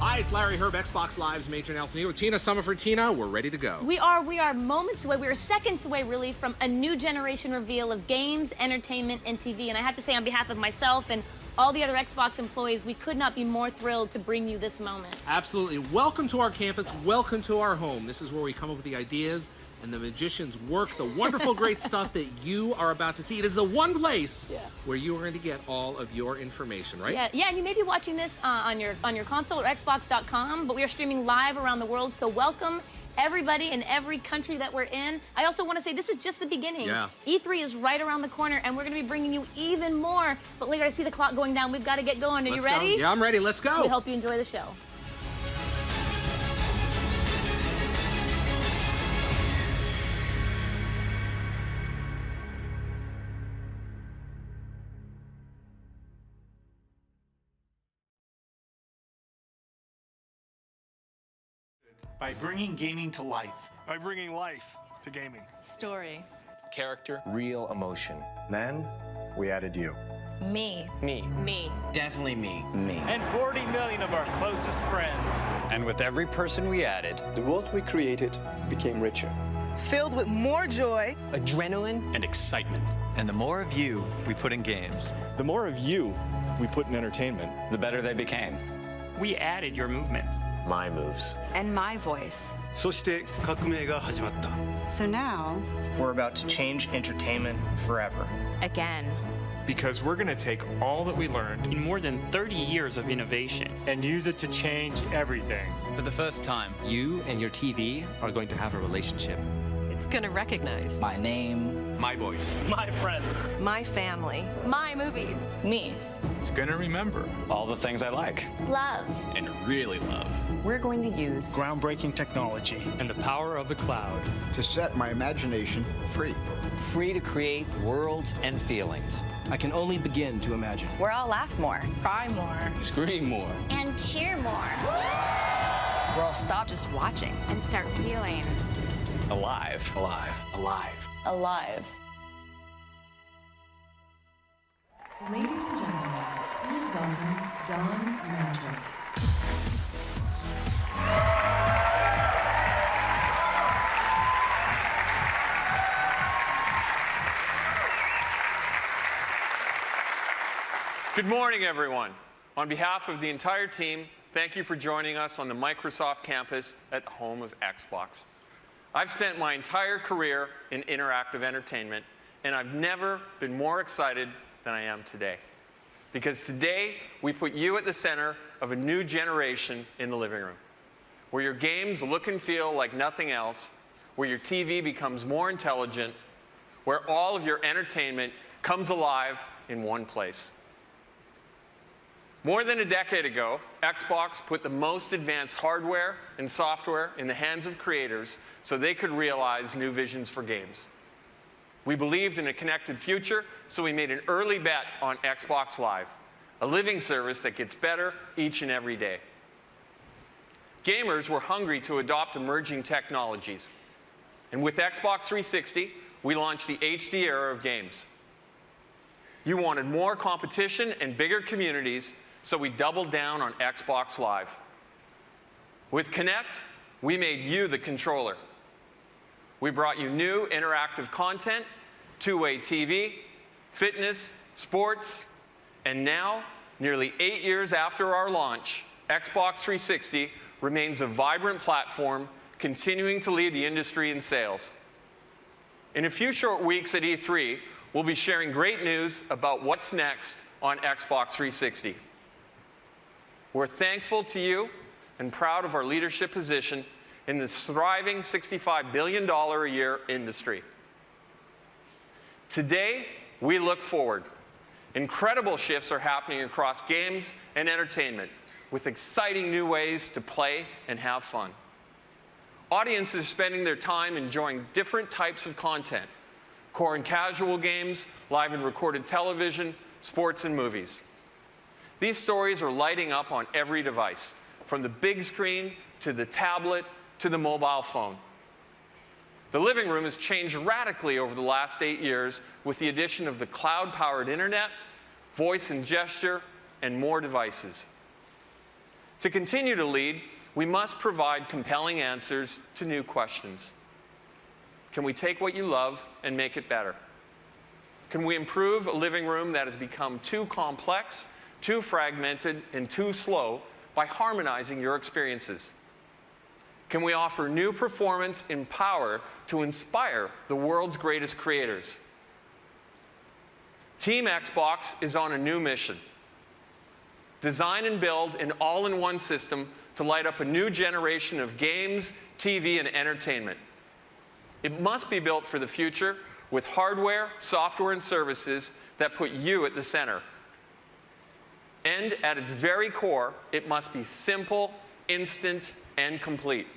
Hi, it's Larry Herb, Xbox Live's Major Nelson here with Tina Summerford. Tina, we're ready to go. We are moments away. We are seconds away, really, from a new generation reveal of games, entertainment, and TV. And I have to say, on behalf of myself and all the other Xbox employees, we could not be more thrilled to bring you this moment. Absolutely. Welcome to our campus. Welcome to our home. This is where we come up with the ideas and the magicians work the wonderful, great stuff that you are about to see. It is the one place where you are going to get all of your information, right? Yeah, and you may be watching this on your console or Xbox.com, but we are streaming live around the world, so welcome everybody in every country that we're in. I also want to say this is just the beginning. Yeah. E3 is right around the corner, and we're going to be bringing you even more. But later, I see the clock going down. We've got to get going. Are you ready? Yeah, I'm ready. Let's go. We hope you enjoy the show. By bringing gaming to life. By bringing life to gaming. Story. Character. Real emotion. Then we added you. Me. Me. Me. Definitely me. Me. And 40 million of our closest friends. And with every person we added, the world we created became richer. Filled with more joy, adrenaline, and excitement. And the more of you we put in games, the more of you we put in entertainment, the better they became. We added your movements. My moves. and my voice. そして革命が始まった。 So now, we're about to change entertainment forever. Again. Because we're going to take all that we learned In more than 30 years of innovation. And use it to change everything. for the first time, you and your TV are going to have a relationship. it's going to recognize My name, my voice. My friends. my family, My movies. me. It's gonna remember All the things I like. Love. and really love. We're going to use Groundbreaking technology. And the power of the cloud. To set my imagination free. free to create worlds and feelings. I can only begin to imagine. We'll all laugh more. Cry more. Scream more. And cheer more. We'll all stop just watching. And start feeling. Alive. Alive. Alive. Alive. Ladies and gentlemen, please welcome Don Magic. Good morning, everyone. On behalf of the entire team, thank you for joining us on the Microsoft campus at the home of Xbox. I've spent my entire career in interactive entertainment, and I've never been more excited than I am today. Because today, we put you at the center of a new generation in the living room, where your games look and feel like nothing else, where your TV becomes more intelligent, where all of your entertainment comes alive in one place. More than a decade ago, Xbox put the most advanced hardware and software in the hands of creators so they could realize new visions for games. We believed in a connected future, so we made an early bet on Xbox Live, a living service that gets better each and every day. Gamers were hungry to adopt emerging technologies. And with Xbox 360, we launched the HD era of games. You wanted more competition and bigger communities, so we doubled down on Xbox Live. With Kinect, we made you the controller. We brought you new interactive content, two-way TV, fitness, sports, and now, nearly 8 years after our launch, Xbox 360 remains a vibrant platform, continuing to lead the industry in sales. In a few short weeks at E3, we'll be sharing great news about what's next on Xbox 360. We're thankful to you and proud of our leadership position in this thriving $65 billion a year industry. Today, we look forward. Incredible shifts are happening across games and entertainment, with exciting new ways to play and have fun. Audiences are spending their time enjoying different types of content: core and casual games, live and recorded television, sports and movies. These stories are lighting up on every device, from the big screen to the tablet to the mobile phone. The living room has changed radically over the last 8 years with the addition of the cloud-powered internet, voice and gesture, and more devices. To continue to lead, we must provide compelling answers to new questions. Can we take what you love and make it better? Can we improve a living room that has become too complex, too fragmented, and too slow by harmonizing your experiences? Can we offer new performance and power to inspire the world's greatest creators? Team Xbox is on a new mission. Design and build an all-in-one system to light up a new generation of games, TV, and entertainment. It must be built for the future with hardware, software, and services that put you at the center. And at its very core, it must be simple, instant, and complete.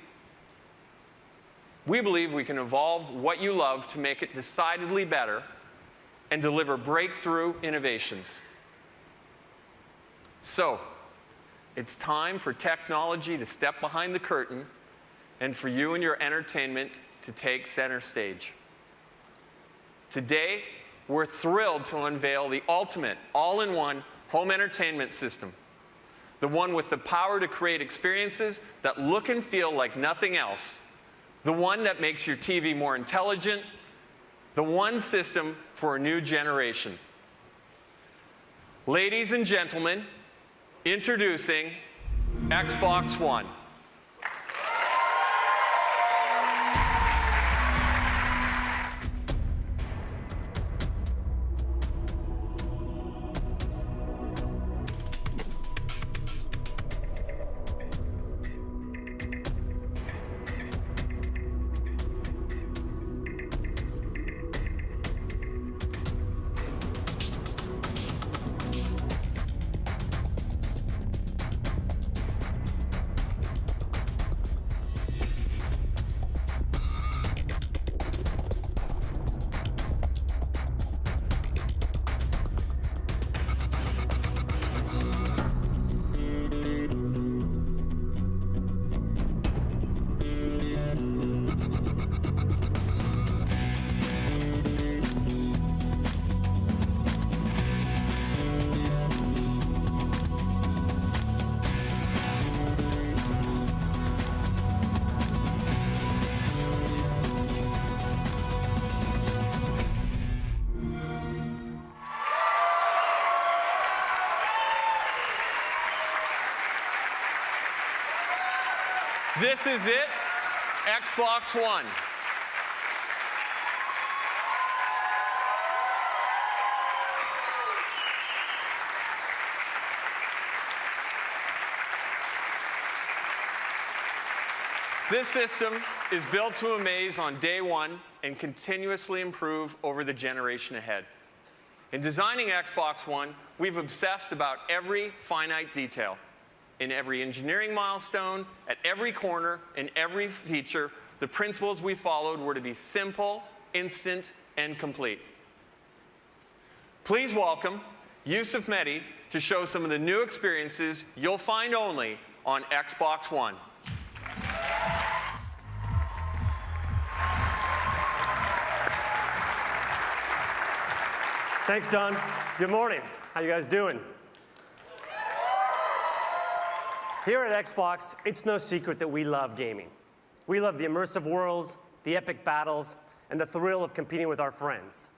We believe we can evolve what you love to make it decidedly better and deliver breakthrough innovations. So, it's time for technology to step behind the curtain and for you and your entertainment to take center stage. Today, we're thrilled to unveil the ultimate all-in-one home entertainment system, the one with the power to create experiences that look and feel like nothing else, the one that makes your TV more intelligent, the one system for a new generation. Ladies and gentlemen, introducing Xbox One. This is it, Xbox One. This system is built to amaze on day one and continuously improve over the generation ahead. In designing Xbox One, we've obsessed about every finite detail. In every engineering milestone, at every corner, in every feature, the principles we followed were to be simple, instant, and complete. Please welcome Yusuf Mehdi to show some of the new experiences you'll find only on Xbox One. Thanks, Don. Good morning. How you guys doing? Here at Xbox, it's no secret that we love gaming. We love the immersive worlds, the epic battles, and the thrill of competing with our friends.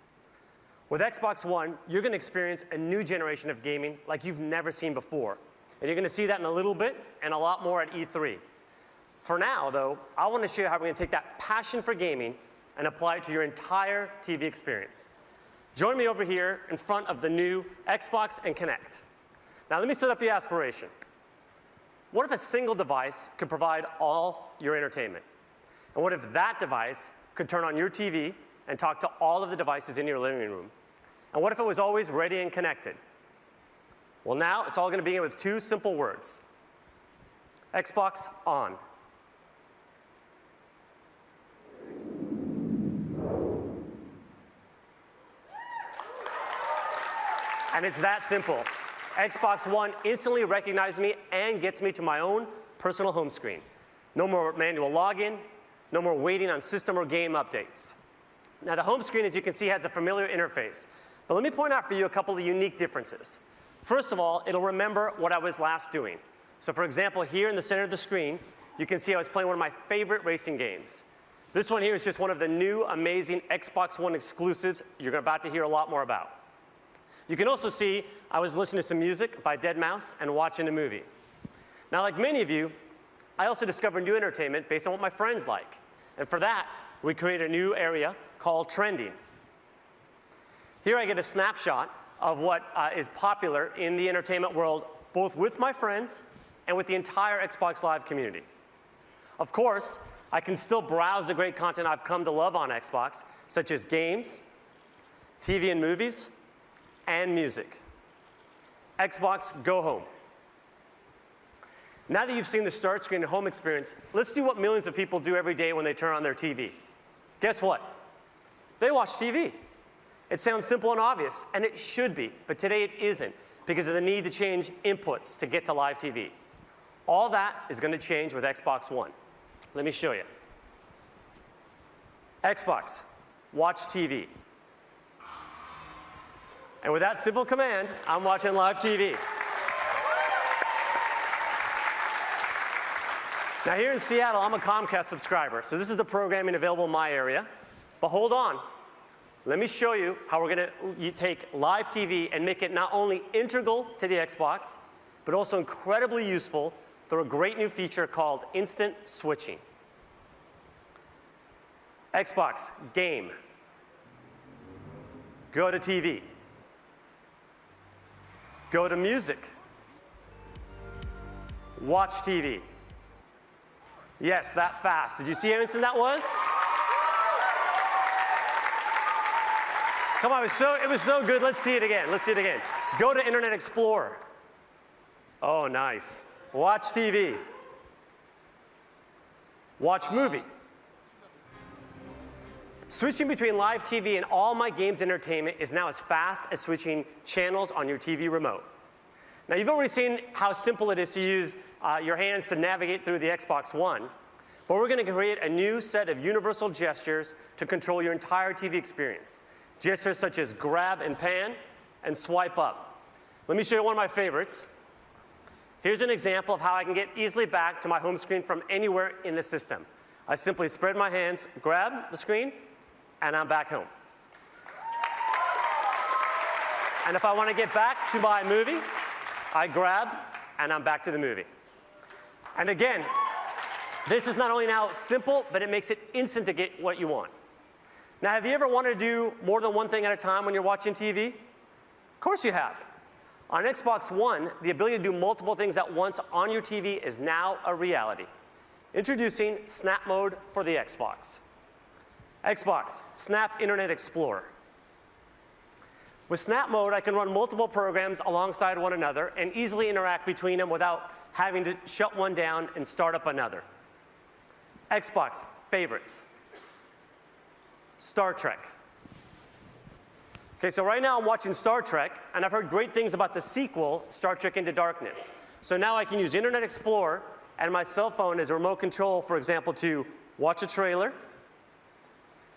With Xbox One, you're going to experience a new generation of gaming like you've never seen before. And you're going to see that in a little bit and a lot more at E3. For now, though, I want to show you how we're going to take that passion for gaming and apply it to your entire TV experience. Join me over here in front of the new Xbox and Kinect. Now, let me set up the aspiration. What if a single device could provide all your entertainment? And what if that device could turn on your TV and talk to all of the devices in your living room? And what if it was always ready and connected? Well, now it's all going to begin with two simple words. Xbox on. And it's that simple. Xbox One instantly recognizes me and gets me to my own personal home screen. No more manual login, no more waiting on system or game updates. Now, the home screen, as you can see, has a familiar interface. But let me point out for you a couple of unique differences. First of all, it'll remember what I was last doing. So for example, here in the center of the screen, you can see I was playing one of my favorite racing games. This one here is just one of the new amazing Xbox One exclusives you're about to hear a lot more about. You can also see I was listening to some music by Deadmau5 and watching a movie. Now, like many of you, I also discovered new entertainment based on what my friends like. And for that, we created a new area called Trending. Here I get a snapshot of what is popular in the entertainment world, both with my friends and with the entire Xbox Live community. Of course, I can still browse the great content I've come to love on Xbox, such as games, TV and movies, and music. Xbox Go Home. Now that you've seen the start screen and home experience, let's do what millions of people do every day when they turn on their TV. Guess what? They watch TV. It sounds simple and obvious, and it should be, but today it isn't because of the need to change inputs to get to live TV. All that is going to change with Xbox One. Let me show you. Xbox, watch TV. And with that simple command, I'm watching live TV. Now here in Seattle, I'm a Comcast subscriber, so this is the programming available in my area. But hold on. Let me show you how we're going to take live TV and make it not only integral to the Xbox, but also incredibly useful through a great new feature called Instant Switching. Xbox, game. Go to TV. Go to music. Watch TV. Yes, that fast. Did you see how instant that was? Come on, it was so good. Let's see it again. Let's see it again. Go to Internet Explorer. Oh, nice. Watch TV. Watch movie. Switching between live TV and all my games entertainment is now as fast as switching channels on your TV remote. Now, you've already seen how simple it is to use your hands to navigate through the Xbox One, but we're going to create a new set of universal gestures to control your entire TV experience. Gestures such as grab and pan and swipe up. Let me show you one of my favorites. Here's an example of how I can get easily back to my home screen from anywhere in the system. I simply spread my hands, grab the screen, and I'm back home. And if I want to get back to my movie, I grab, and I'm back to the movie. And again, this is not only now simple, but it makes it instant to get what you want. Now, have you ever wanted to do more than one thing at a time when you're watching TV? Of course you have. On Xbox One, the ability to do multiple things at once on your TV is now a reality. Introducing Snap Mode for the Xbox. Xbox, Snap Internet Explorer. With Snap Mode, I can run multiple programs alongside one another and easily interact between them without having to shut one down and start up another. Xbox, Favorites. Star Trek. Okay, so right now I'm watching Star Trek, and I've heard great things about the sequel, Star Trek Into Darkness. So now I can use Internet Explorer and my cell phone as a remote control, for example, to watch a trailer,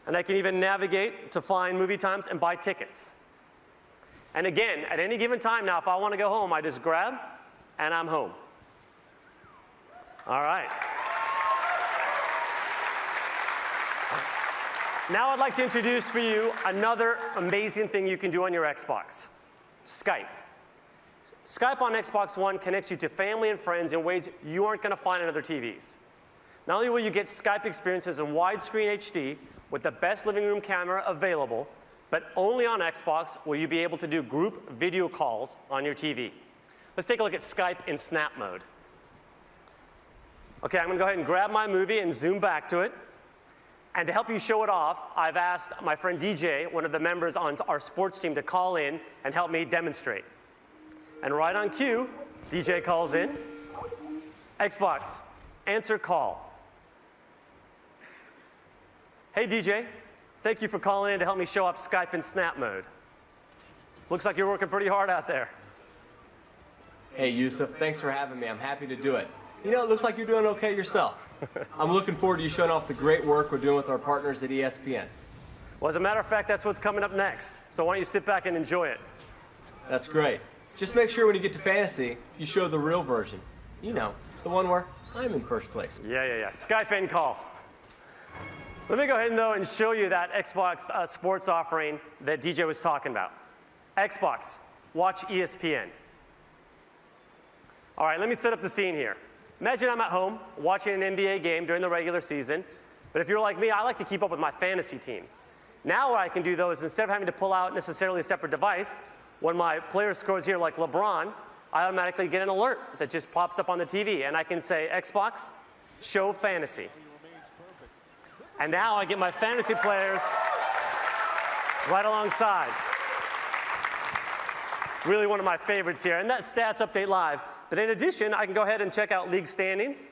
and I can even navigate to find movie times and buy tickets. And again, at any given time now, if I want to go home, I just grab, and I'm home. All right. Now I'd like to introduce for you another amazing thing you can do on your Xbox, Skype. Skype on Xbox One connects you to family and friends in ways you aren't going to find on other TVs. Not only will you get Skype experiences in widescreen HD with the best living room camera available, but only on Xbox will you be able to do group video calls on your TV. Let's take a look at Skype in Snap Mode. Okay, I'm going to go ahead and grab my movie and zoom back to it. And to help you show it off, I've asked my friend DJ, one of the members on our sports team, to call in and help me demonstrate. And right on cue, DJ calls in. Xbox, answer call. Hey DJ, thank you for calling in to help me show off Skype in Snap Mode. Looks like you're working pretty hard out there. Hey Yusuf, thanks for having me. I'm happy to do it. You know, it looks like you're doing okay yourself. I'm looking forward to you showing off the great work we're doing with our partners at ESPN. Well, as a matter of fact, that's what's coming up next. So why don't you sit back and enjoy it? That's great. Just make sure when you get to fantasy, you show the real version. You know, the one where I'm in first place. Yeah. Skype in call. Let me go ahead, though, and show you that Xbox sports offering that DJ was talking about. Xbox, watch ESPN. All right, let me set up the scene here. Imagine I'm at home watching an NBA game during the regular season, but if you're like me, I like to keep up with my fantasy team. Now what I can do, though, is instead of having to pull out necessarily a separate device, when my player scores here like LeBron, I automatically get an alert that just pops up on the TV, and I can say, Xbox, show fantasy. And now I get my fantasy players right alongside. Really one of my favorites here. And that's Stats Update Live. But in addition, I can go ahead and check out league standings.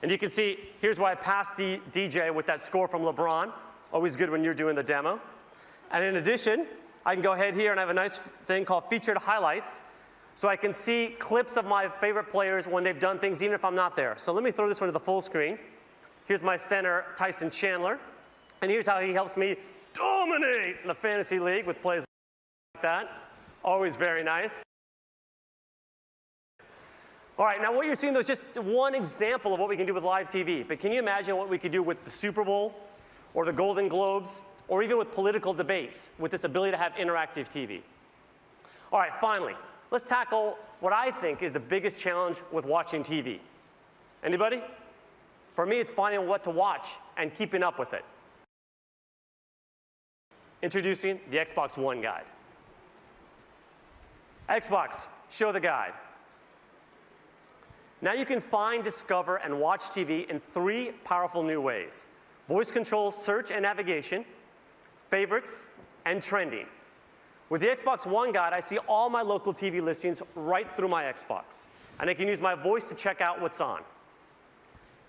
And you can see, here's where I passed DJ with that score from LeBron. Always good when you're doing the demo. And in addition, I can go ahead here and I have a nice thing called Featured Highlights. So I can see clips of my favorite players when they've done things, even if I'm not there. So let me throw this one to the full screen. Here's my center, Tyson Chandler. And here's how he helps me dominate the fantasy league with plays like that. Always very nice. All right, now what you're seeing, though, is just one example of what we can do with live TV. But can you imagine what we could do with the Super Bowl or the Golden Globes or even with political debates with this ability to have interactive TV? All right, finally, let's tackle what I think is the biggest challenge with watching TV. Anybody? For me, it's finding what to watch and keeping up with it. Introducing the Xbox One Guide. Xbox, show the guide. Now you can find, discover, and watch TV in 3 powerful new ways: voice control, search and navigation, favorites, and trending. With the Xbox One Guide, I see all my local TV listings right through my Xbox, and I can use my voice to check out what's on.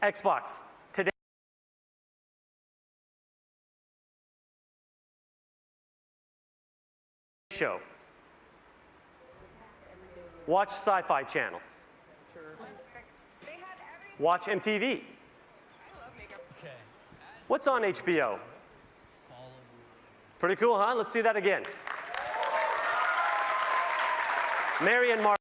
Xbox, today. Show. Watch Sci-Fi Channel. Watch MTV. What's on HBO? Pretty cool, huh? Let's see that again. Mary and Martha.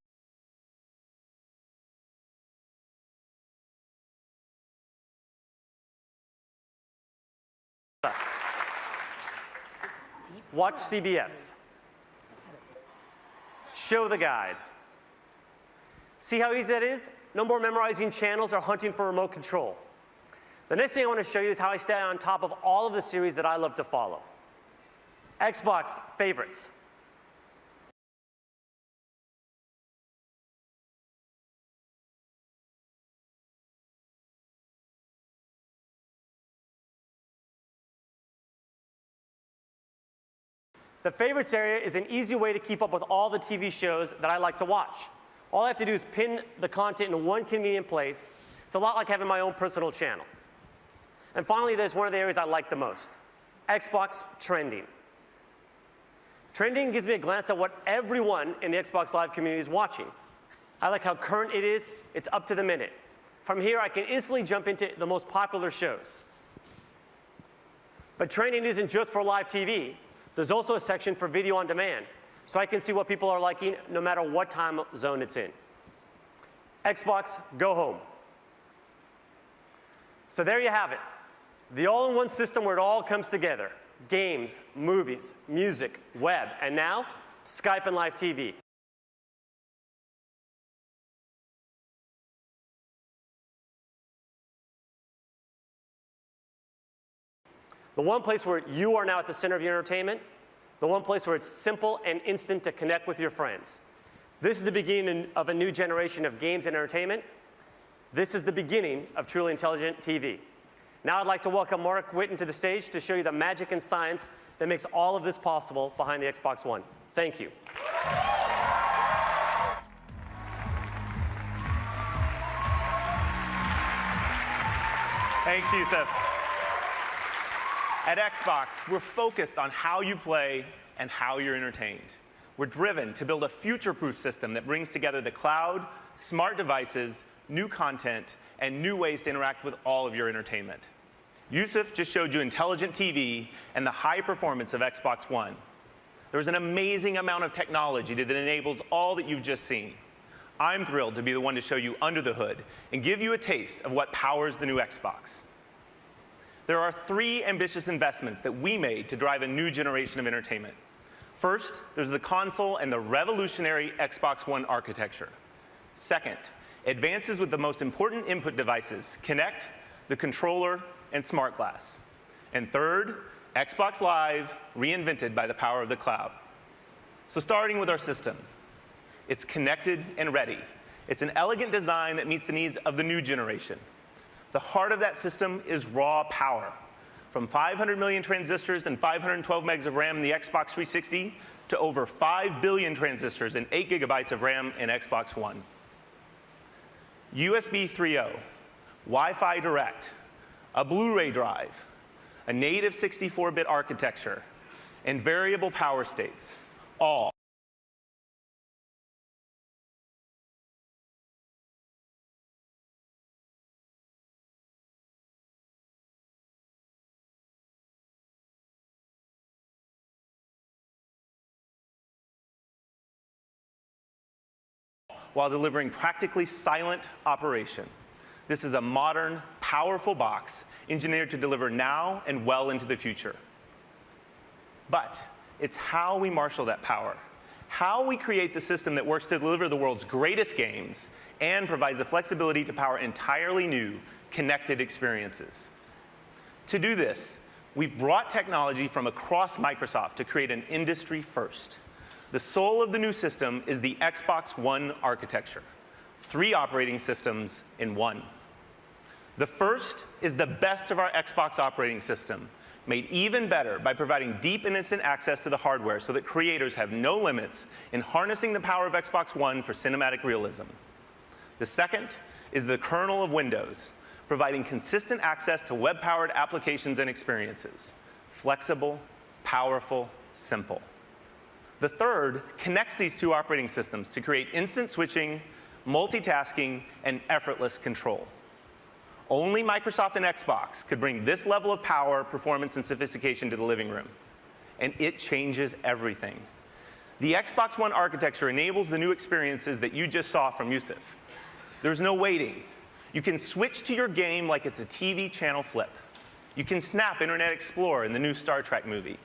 Watch CBS. Show the guide. See how easy that is? No more memorizing channels or hunting for remote control. The next thing I want to show you is how I stay on top of all of the series that I love to follow. Xbox favorites. The favorites area is an easy way to keep up with all the TV shows that I like to watch. All I have to do is pin the content in one convenient place. It's a lot like having my own personal channel. And finally, there's one of the areas I like the most: Xbox Trending. Trending gives me a glance at what everyone in the Xbox Live community is watching. I like how current it is. It's up to the minute. From here, I can instantly jump into the most popular shows. But Trending isn't just for live TV. There's also a section for video on demand, so I can see what people are liking no matter what time zone it's in. Xbox Go Home. So there you have it. The all-in-one system where it all comes together. Games, movies, music, web, and now, Skype and live TV. The one place where you are now at the center of your entertainment, the one place where it's simple and instant to connect with your friends. This is the beginning of a new generation of games and entertainment. This is the beginning of truly intelligent TV. Now I'd like to welcome Mark Whitten to the stage to show you the magic and science that makes all of this possible behind the Xbox One. Thank you. Thanks, Yusuf. At Xbox, we're focused on how you play and how you're entertained. We're driven to build a future-proof system that brings together the cloud, smart devices, new content, and new ways to interact with all of your entertainment. Yusuf just showed you intelligent TV and the high performance of Xbox One. There's an amazing amount of technology that enables all that you've just seen. I'm thrilled to be the one to show you under the hood and give you a taste of what powers the new Xbox. There are 3 ambitious investments that we made to drive a new generation of entertainment. First, there's the console and the revolutionary Xbox One architecture. Second, advances with the most important input devices, Kinect, the controller, and Smart Glass. And third, Xbox Live, reinvented by the power of the cloud. So starting with our system, it's connected and ready. It's an elegant design that meets the needs of the new generation. The heart of that system is raw power. From 500 million transistors and 512 megs of RAM in the Xbox 360 to over 5 billion transistors and 8 gigabytes of RAM in Xbox One. USB 3.0, Wi-Fi Direct, a Blu-ray drive, a native 64-bit architecture, and variable power states, all while delivering practically silent operation. This is a modern, powerful box engineered to deliver now and well into the future. But it's how we marshal that power, how we create the system that works to deliver the world's greatest games and provides the flexibility to power entirely new, connected experiences. To do this, we've brought technology from across Microsoft to create an industry first. The soul of the new system is the Xbox One architecture, 3 operating systems in one. The first is the best of our Xbox operating system, made even better by providing deep and instant access to the hardware so that creators have no limits in harnessing the power of Xbox One for cinematic realism. The second is the kernel of Windows, providing consistent access to web-powered applications and experiences. Flexible, powerful, simple. The third connects these 2 operating systems to create instant switching, multitasking, and effortless control. Only Microsoft and Xbox could bring this level of power, performance, and sophistication to the living room. And it changes everything. The Xbox One architecture enables the new experiences that you just saw from Yusuf. There's no waiting. You can switch to your game like it's a TV channel flip. You can snap Internet Explorer in the new Star Trek movie.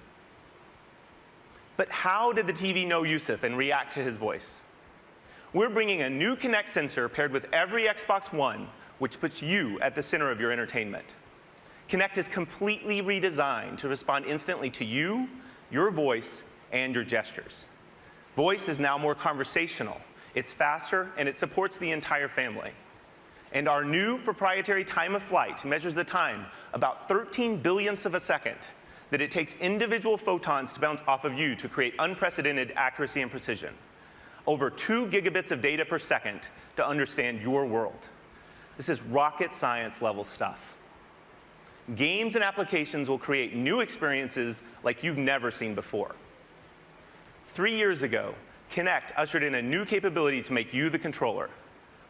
But how did the TV know Yusuf and react to his voice? We're bringing a new Kinect sensor paired with every Xbox One, which puts you at the center of your entertainment. Kinect is completely redesigned to respond instantly to you, your voice, and your gestures. Voice is now more conversational. It's faster, and it supports the entire family. And our new proprietary time of flight measures the time about 13 billionths of a second that it takes individual photons to bounce off of you to create unprecedented accuracy and precision. Over 2 gigabits of data per second to understand your world. This is rocket science level stuff. Games and applications will create new experiences like you've never seen before. 3 years ago, Kinect ushered in a new capability to make you the controller.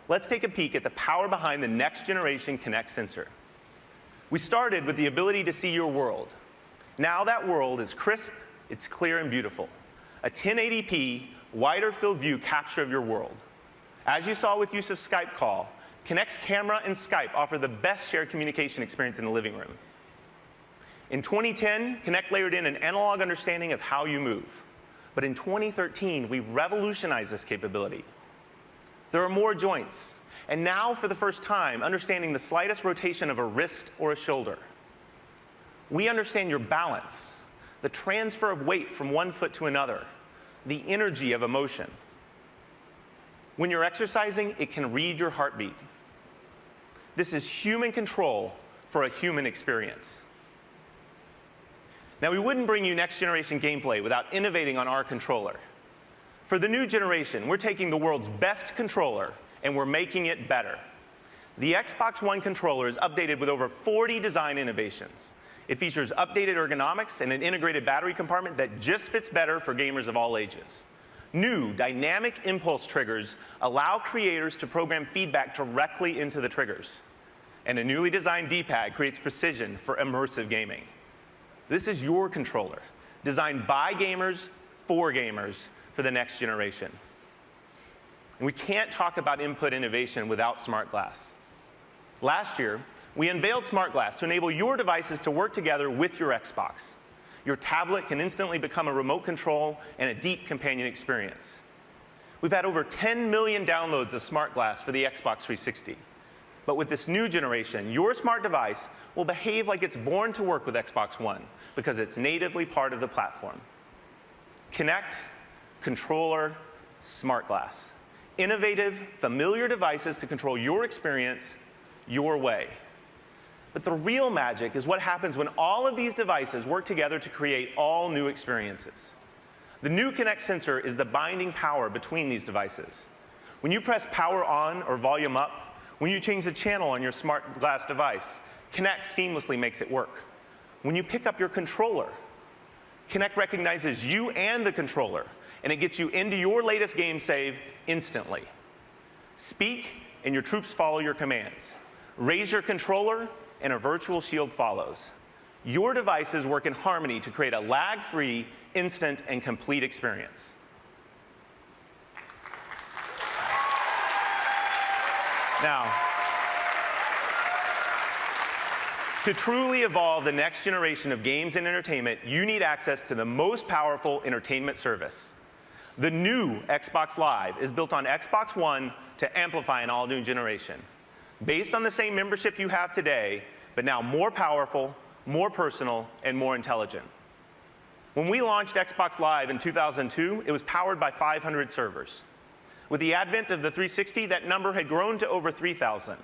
Let's take a peek at the power behind the next generation Kinect sensor. We started with the ability to see your world. Now that world is crisp, it's clear and beautiful. A 1080p, wider field view capture of your world. As you saw with Yusuf's Skype call, Kinect's camera and Skype offer the best shared communication experience in the living room. In 2010, Kinect layered in an analog understanding of how you move. But in 2013, we revolutionized this capability. There are more joints. And now, for the first time, understanding the slightest rotation of a wrist or a shoulder. We understand your balance, the transfer of weight from one foot to another, the energy of emotion. When you're exercising, it can read your heartbeat. This is human control for a human experience. Now, we wouldn't bring you next-generation gameplay without innovating on our controller. For the new generation, we're taking the world's best controller, and we're making it better. The Xbox One controller is updated with over 40 design innovations. It features updated ergonomics and an integrated battery compartment that just fits better for gamers of all ages. New dynamic impulse triggers allow creators to program feedback directly into the triggers. And a newly designed D-pad creates precision for immersive gaming. This is your controller, designed by gamers for the next generation. And we can't talk about input innovation without smart glass. Last year, we unveiled smart glass to enable your devices to work together with your Xbox. Your tablet can instantly become a remote control and a deep companion experience. We've had over 10 million downloads of smart glass for the Xbox 360. But with this new generation, your smart device will behave like it's born to work with Xbox One because it's natively part of the platform. Connect, controller, smart glass. Innovative, familiar devices to control your experience your way. But the real magic is what happens when all of these devices work together to create all new experiences. The new Kinect sensor is the binding power between these devices. When you press power on or volume up, when you change the channel on your smart glass device, Kinect seamlessly makes it work. When you pick up your controller, Kinect recognizes you and the controller, and it gets you into your latest game save instantly. Speak, and your troops follow your commands. Raise your controller, and a virtual shield follows. Your devices work in harmony to create a lag-free, instant, and complete experience. Now, to truly evolve the next generation of games and entertainment, you need access to the most powerful entertainment service. The new Xbox Live is built on Xbox One to amplify an all-new generation. Based on the same membership you have today, but now more powerful, more personal, and more intelligent. When we launched Xbox Live in 2002, it was powered by 500 servers. With the advent of the 360, that number had grown to over 3,000.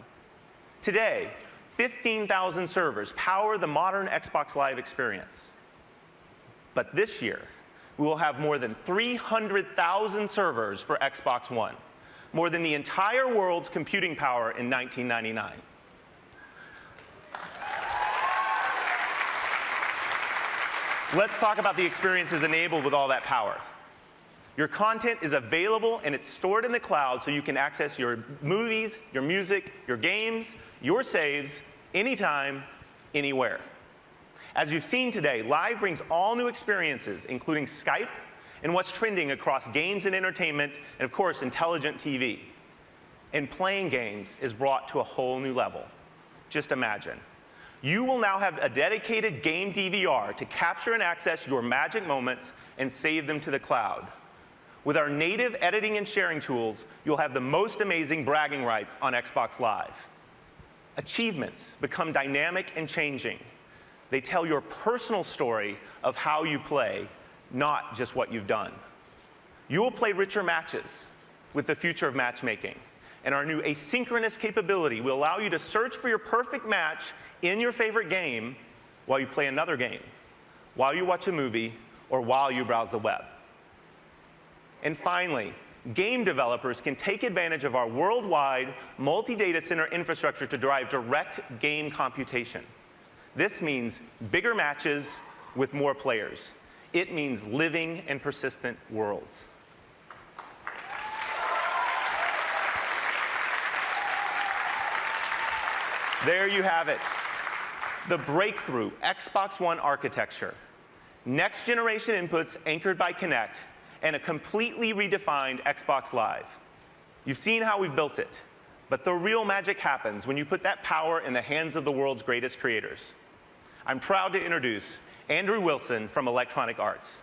Today, 15,000 servers power the modern Xbox Live experience. But this year, we will have more than 300,000 servers for Xbox One, more than the entire world's computing power in 1999. Let's talk about the experiences enabled with all that power. Your content is available and it's stored in the cloud so you can access your movies, your music, your games, your saves, anytime, anywhere. As you've seen today, Live brings all new experiences, including Skype and what's trending across games and entertainment, and of course, intelligent TV. And playing games is brought to a whole new level. Just imagine. You will now have a dedicated game DVR to capture and access your magic moments and save them to the cloud. With our native editing and sharing tools, you'll have the most amazing bragging rights on Xbox Live. Achievements become dynamic and changing. They tell your personal story of how you play, not just what you've done. You will play richer matches with the future of matchmaking. And our new asynchronous capability will allow you to search for your perfect match in your favorite game while you play another game, while you watch a movie, or while you browse the web. And finally, game developers can take advantage of our worldwide multi-data center infrastructure to drive direct game computation. This means bigger matches with more players. It means living and persistent worlds. There you have it. The breakthrough Xbox One architecture. Next generation inputs anchored by Kinect, and a completely redefined Xbox Live. You've seen how we've built it, but the real magic happens when you put that power in the hands of the world's greatest creators. I'm proud to introduce Andrew Wilson from Electronic Arts.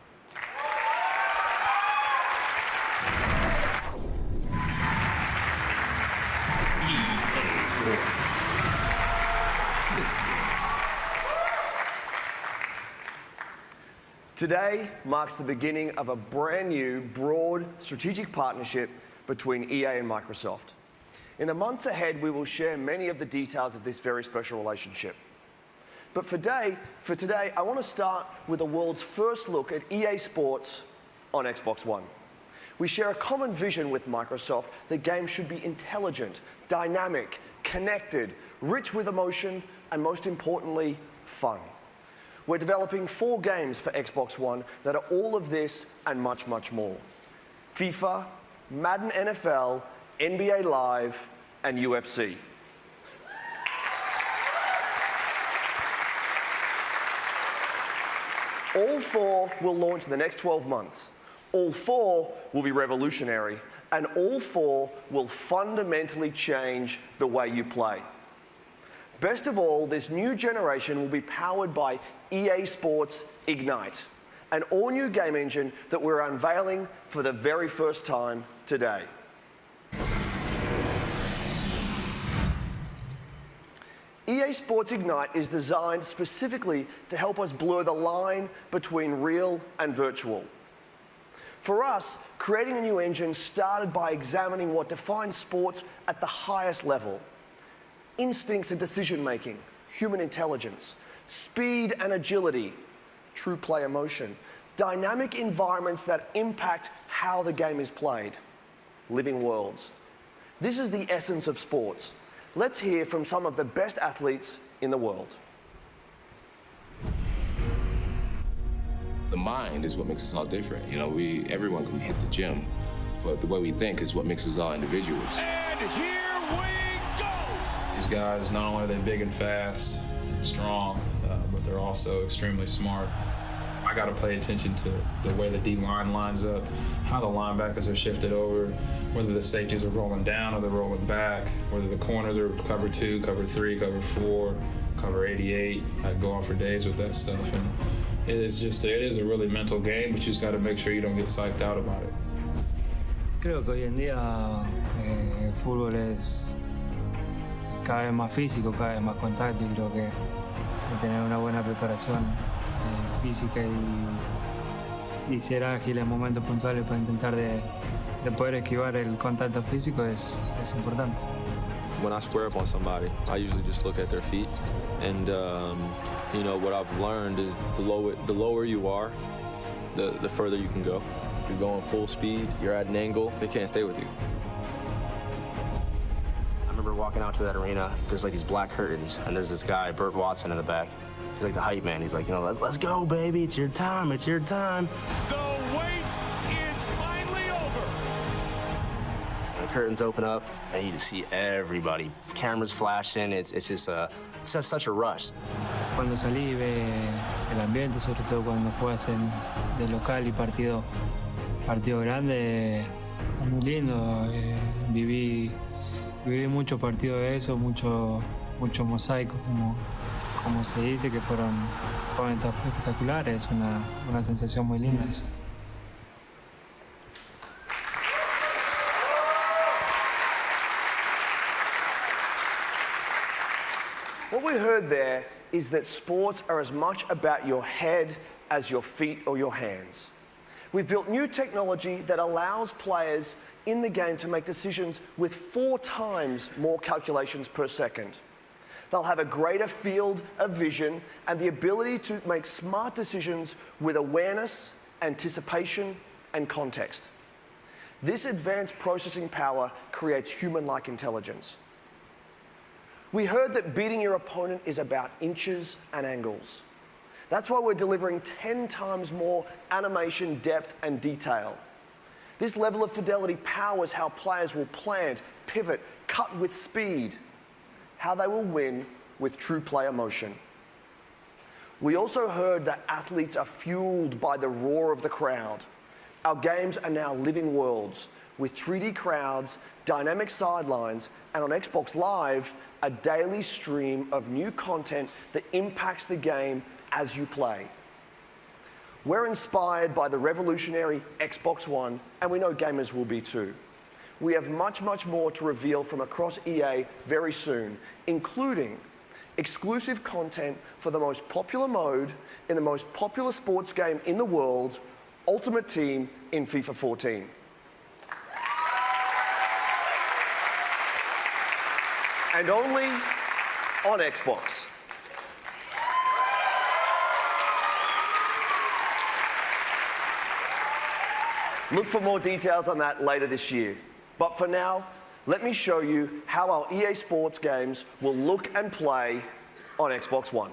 Today marks the beginning of a brand new, broad, strategic partnership between EA and Microsoft. In the months ahead, we will share many of the details of this very special relationship. But for today, I want to start with the world's first look at EA Sports on Xbox One. We share a common vision with Microsoft that games should be intelligent, dynamic, connected, rich with emotion, and most importantly, fun. We're developing 4 games for Xbox One that are all of this and much, much more. FIFA, Madden NFL, NBA Live, and UFC. All 4 will launch in the next 12 months. All 4 will be revolutionary, and all 4 will fundamentally change the way you play. Best of all, this new generation will be powered by EA Sports Ignite, an all-new game engine that we're unveiling for the very first time today. EA Sports Ignite is designed specifically to help us blur the line between real and virtual. For us, creating a new engine started by examining what defines sports at the highest level. Instincts and decision-making, human intelligence, speed and agility, true play emotion, dynamic environments that impact how the game is played, living worlds. This is the essence of sports. Let's hear from some of the best athletes in the world. The mind is what makes us all different. You know, everyone can hit the gym, but the way we think is what makes us all individuals. And here we go! These guys, not only are they big and fast, strong, but they're also extremely smart. I got to pay attention to the way the D-line lines up, how the linebackers are shifted over, whether the safeties are rolling down or they're rolling back, whether the corners are cover 2, cover 3, cover 4, cover 88. I go on for days with that stuff, and it is a really mental game, but you just got to make sure you don't get psyched out about it. Creo que hoy en día el fútbol es cada vez más físico, cada vez más contacto, y creo que tener una buena preparación física y ser ágil en momentos puntuales para intentar de poder esquivar el contacto físico es importante. When I square up on somebody, I usually just look at their feet, and you know, what I've learned is the lower you are, the further you can go. You're going full speed, you're at an angle, they can't stay with you. I remember walking out to that arena, there's like these black curtains, and there's this guy, Burt Watson, in the back. He's like the hype man. He's like, you know, let's go, baby. It's your time. It's your time. The wait is finally over. And the curtains open up, and you just see everybody. Cameras flashing. It's just such a rush. Cuando salí ve el ambiente, sobre todo cuando juegas de local y partido grande, es muy lindo. Viví muchos partidos de eso, mucho mosaico, como se dice, que fueron espectaculares, una sensación muy linda eso. What we heard there is that sports are as much about your head as your feet or your hands. We've built new technology that allows players in the game to make decisions with 4 times more calculations per second. They'll have a greater field of vision and the ability to make smart decisions with awareness, anticipation, and context. This advanced processing power creates human-like intelligence. We heard that beating your opponent is about inches and angles. That's why we're delivering 10 times more animation, depth, and detail. This level of fidelity powers how players will plant, pivot, cut with speed, how they will win with true play emotion. We also heard that athletes are fueled by the roar of the crowd. Our games are now living worlds with 3D crowds, dynamic sidelines, and on Xbox Live, a daily stream of new content that impacts the game as you play. We're inspired by the revolutionary Xbox One, and we know gamers will be too. We have much, much more to reveal from across EA very soon, including exclusive content for the most popular mode in the most popular sports game in the world, Ultimate Team in FIFA 14. And only on Xbox. Look for more details on that later this year. But for now, let me show you how our EA Sports games will look and play on Xbox One.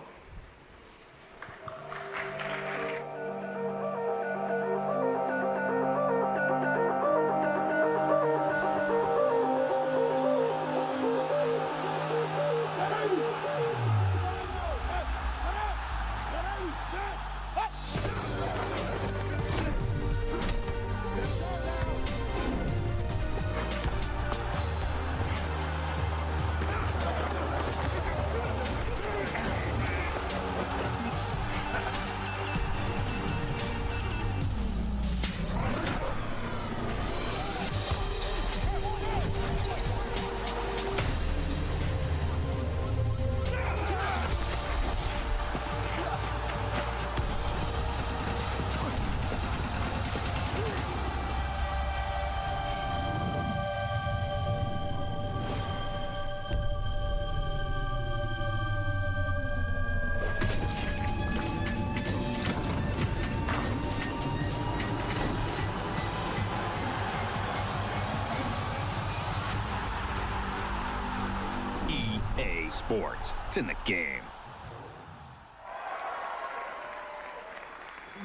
sports. It's in the game.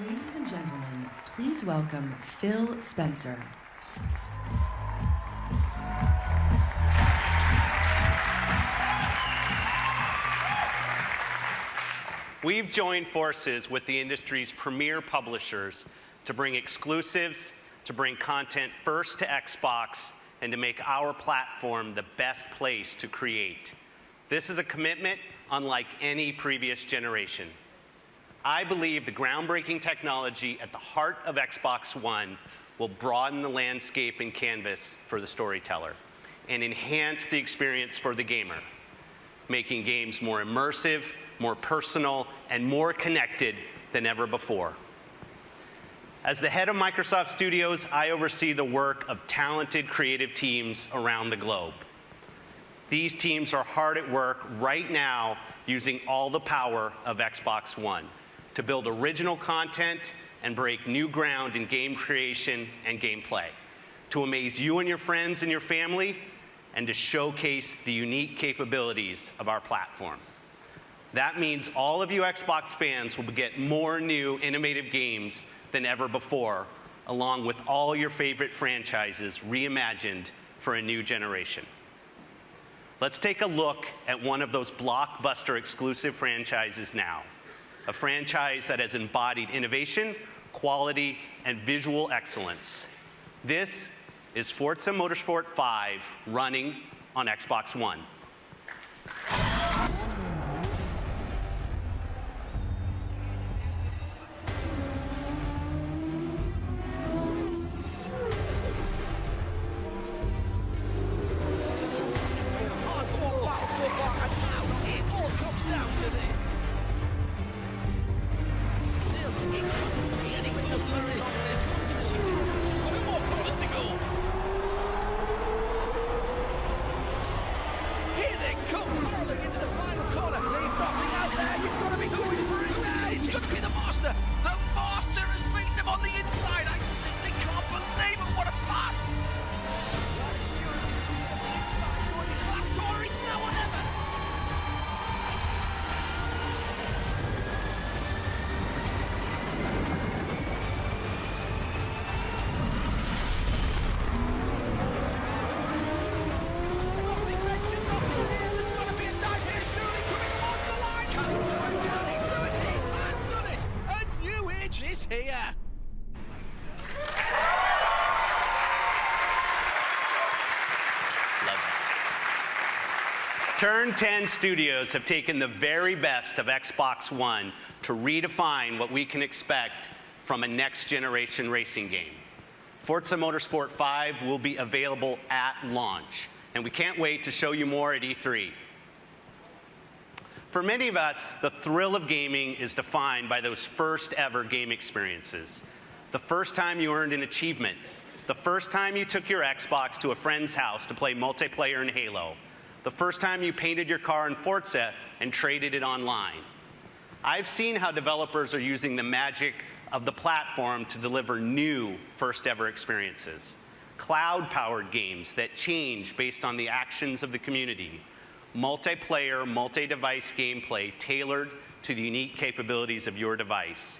Ladies and gentlemen, please welcome Phil Spencer. We've joined forces with the industry's premier publishers to bring exclusives, to bring content first to Xbox, and to make our platform the best place to create. This is a commitment unlike any previous generation. I believe the groundbreaking technology at the heart of Xbox One will broaden the landscape and canvas for the storyteller and enhance the experience for the gamer, making games more immersive, more personal, and more connected than ever before. As the head of Microsoft Studios, I oversee the work of talented creative teams around the globe. These teams are hard at work right now using all the power of Xbox One to build original content and break new ground in game creation and gameplay, to amaze you and your friends and your family, and to showcase the unique capabilities of our platform. That means all of you Xbox fans will get more new, innovative games than ever before, along with all your favorite franchises reimagined for a new generation. Let's take a look at one of those blockbuster exclusive franchises now, a franchise that has embodied innovation, quality, and visual excellence. This is Forza Motorsport 5 running on Xbox One. Turn 10 Studios have taken the very best of Xbox One to redefine what we can expect from a next-generation racing game. Forza Motorsport 5 will be available at launch, and we can't wait to show you more at E3. For many of us, the thrill of gaming is defined by those first-ever game experiences. The first time you earned an achievement, the first time you took your Xbox to a friend's house to play multiplayer in Halo, the first time you painted your car in Forza and traded it online. I've seen how developers are using the magic of the platform to deliver new first-ever experiences. Cloud-powered games that change based on the actions of the community. Multiplayer, multi-device gameplay tailored to the unique capabilities of your device.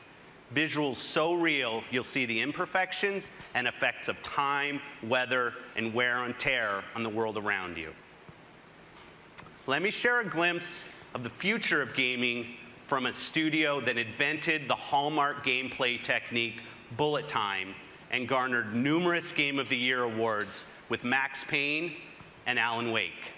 Visuals so real, you'll see the imperfections and effects of time, weather, and wear and tear on the world around you. Let me share a glimpse of the future of gaming from a studio that invented the hallmark gameplay technique, bullet time, and garnered numerous Game of the Year awards with Max Payne and Alan Wake.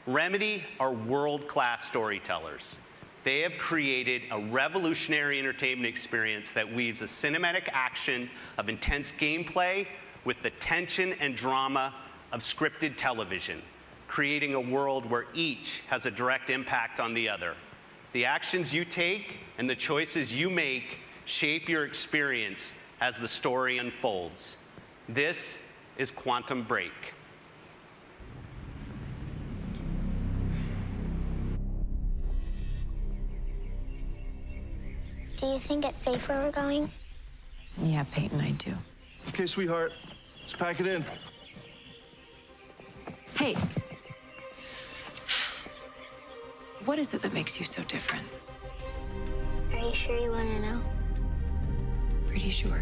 Remedy are world-class storytellers. They have created a revolutionary entertainment experience that weaves the cinematic action of intense gameplay with the tension and drama of scripted television, creating a world where each has a direct impact on the other. The actions you take and the choices you make shape your experience as the story unfolds. This is Quantum Break. Do you think it's safe where we're going? Yeah, Peyton, I do. Okay, sweetheart, let's pack it in. Hey. What is it that makes you so different? Are you sure you want to know? Pretty sure.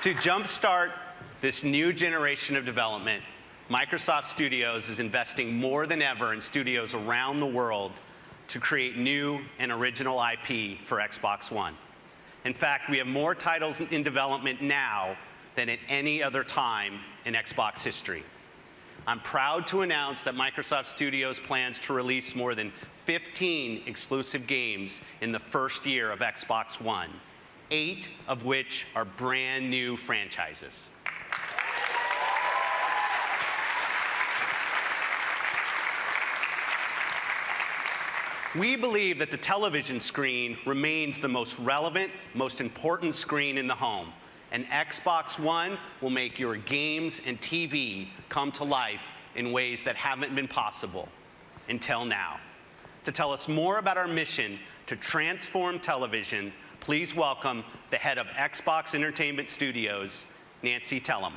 To jumpstart this new generation of development, Microsoft Studios is investing more than ever in studios around the world to create new and original IP for Xbox One. In fact, we have more titles in development now than at any other time in Xbox history. I'm proud to announce that Microsoft Studios plans to release more than 15 exclusive games in the first year of Xbox One, 8 of which are brand new franchises. We believe that the television screen remains the most relevant, most important screen in the home, and Xbox One will make your games and TV come to life in ways that haven't been possible until now. To tell us more about our mission to transform television, please welcome the head of Xbox Entertainment Studios, Nancy Tellem.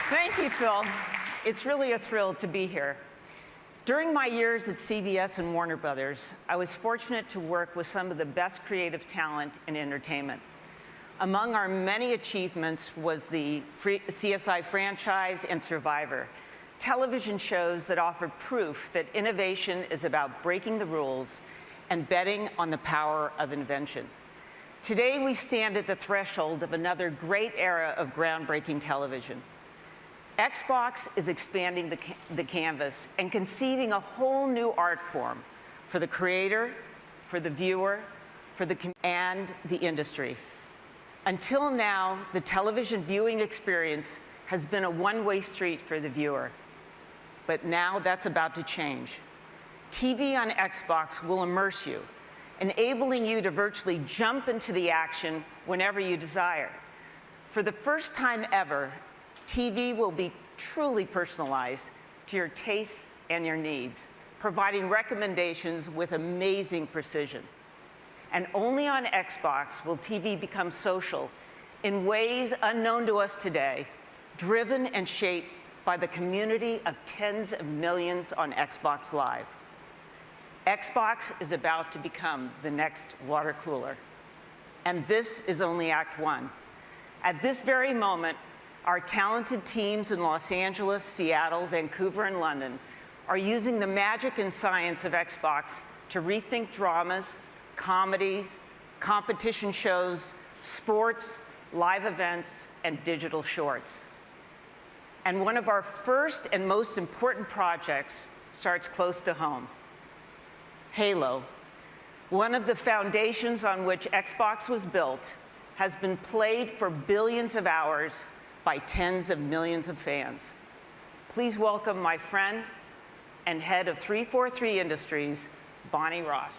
Thank you, Phil. It's really a thrill to be here. During my years at CBS and Warner Brothers, I was fortunate to work with some of the best creative talent in entertainment. Among our many achievements was the CSI franchise and Survivor, television shows that offer proof that innovation is about breaking the rules and betting on the power of invention. Today, we stand at the threshold of another great era of groundbreaking television. Xbox is expanding the canvas and conceiving a whole new art form for the creator, for the viewer, and the industry. Until now, the television viewing experience has been a one-way street for the viewer. But now that's about to change. TV on Xbox will immerse you, enabling you to virtually jump into the action whenever you desire. For the first time ever, TV will be truly personalized to your tastes and your needs, providing recommendations with amazing precision. And only on Xbox will TV become social in ways unknown to us today, driven and shaped by the community of tens of millions on Xbox Live. Xbox is about to become the next water cooler. And this is only Act 1. At this very moment, our talented teams in Los Angeles, Seattle, Vancouver, and London are using the magic and science of Xbox to rethink dramas, comedies, competition shows, sports, live events, and digital shorts. And one of our first and most important projects starts close to home. Halo, one of the foundations on which Xbox was built, has been played for billions of hours by tens of millions of fans. Please welcome my friend and head of 343 Industries, Bonnie Ross.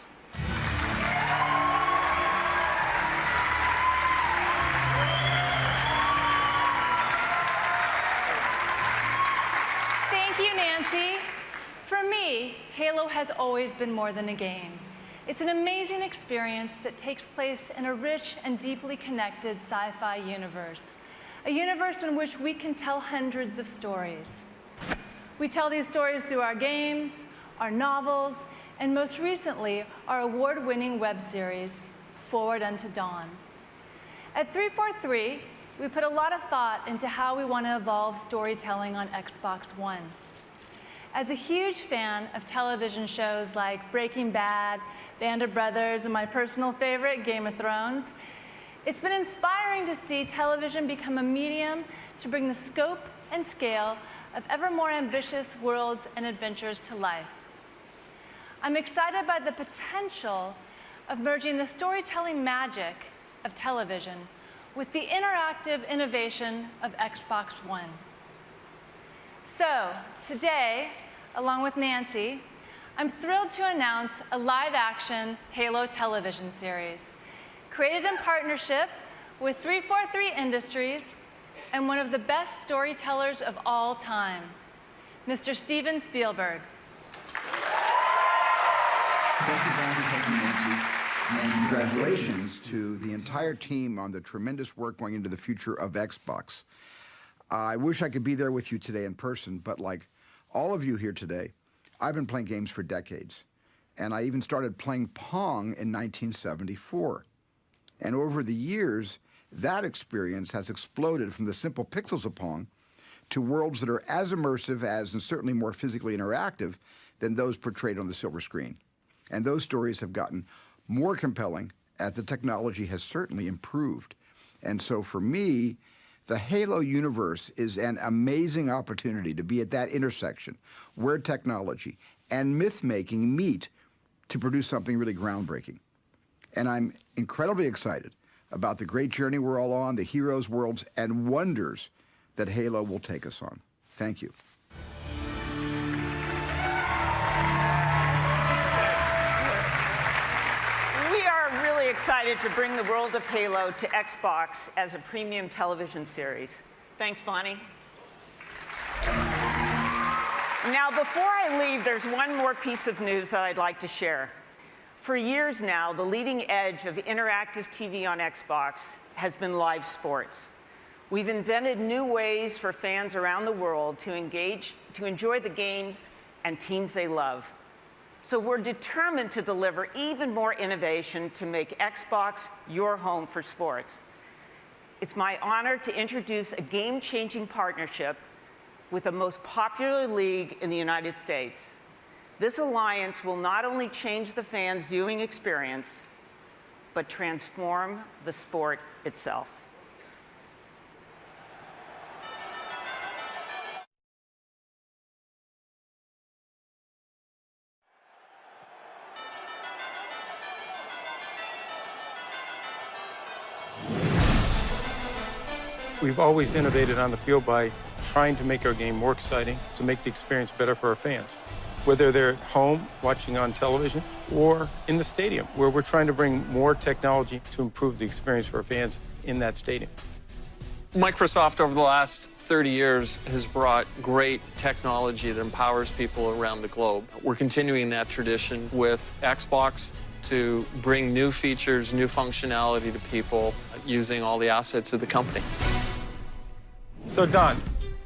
Thank you, Nancy. For me, Halo has always been more than a game. It's an amazing experience that takes place in a rich and deeply connected sci-fi universe, a universe in which we can tell hundreds of stories. We tell these stories through our games, our novels, and most recently, our award-winning web series, Forward Unto Dawn. At 343, we put a lot of thought into how we want to evolve storytelling on Xbox One. As a huge fan of television shows like Breaking Bad, Band of Brothers, and my personal favorite, Game of Thrones, it's been inspiring to see television become a medium to bring the scope and scale of ever more ambitious worlds and adventures to life. I'm excited by the potential of merging the storytelling magic of television with the interactive innovation of Xbox One. So, today, along with Nancy, I'm thrilled to announce a live-action Halo television series, created in partnership with 343 Industries and one of the best storytellers of all time, Mr. Steven Spielberg. Thank you, Brandy. Thank you, Nancy. And congratulations to the entire team on the tremendous work going into the future of Xbox. I wish I could be there with you today in person, but like all of you here today, I've been playing games for decades. And I even started playing Pong in 1974. And over the years, that experience has exploded from the simple pixels of Pong to worlds that are as immersive as, and certainly more physically interactive, than those portrayed on the silver screen. And those stories have gotten more compelling as the technology has certainly improved. And so for me, the Halo universe is an amazing opportunity to be at that intersection where technology and myth-making meet to produce something really groundbreaking. And I'm incredibly excited about the great journey we're all on, the heroes, worlds, and wonders that Halo will take us on. Thank you. We are really excited to bring the world of Halo to Xbox as a premium television series. Thanks, Bonnie. Now, before I leave, there's one more piece of news that I'd like to share. For years now, the leading edge of interactive TV on Xbox has been live sports. We've invented new ways for fans around the world to enjoy the games and teams they love. So we're determined to deliver even more innovation to make Xbox your home for sports. It's my honor to introduce a game-changing partnership with the most popular league in the United States. This alliance will not only change the fans' viewing experience, but transform the sport itself. We've always innovated on the field by trying to make our game more exciting, to make the experience better for our fans. Whether they're at home watching on television or in the stadium, where we're trying to bring more technology to improve the experience for our fans in that stadium. Microsoft over the last 30 years has brought great technology that empowers people around the globe. We're continuing that tradition with Xbox to bring new features, new functionality to people using all the assets of the company. So Don,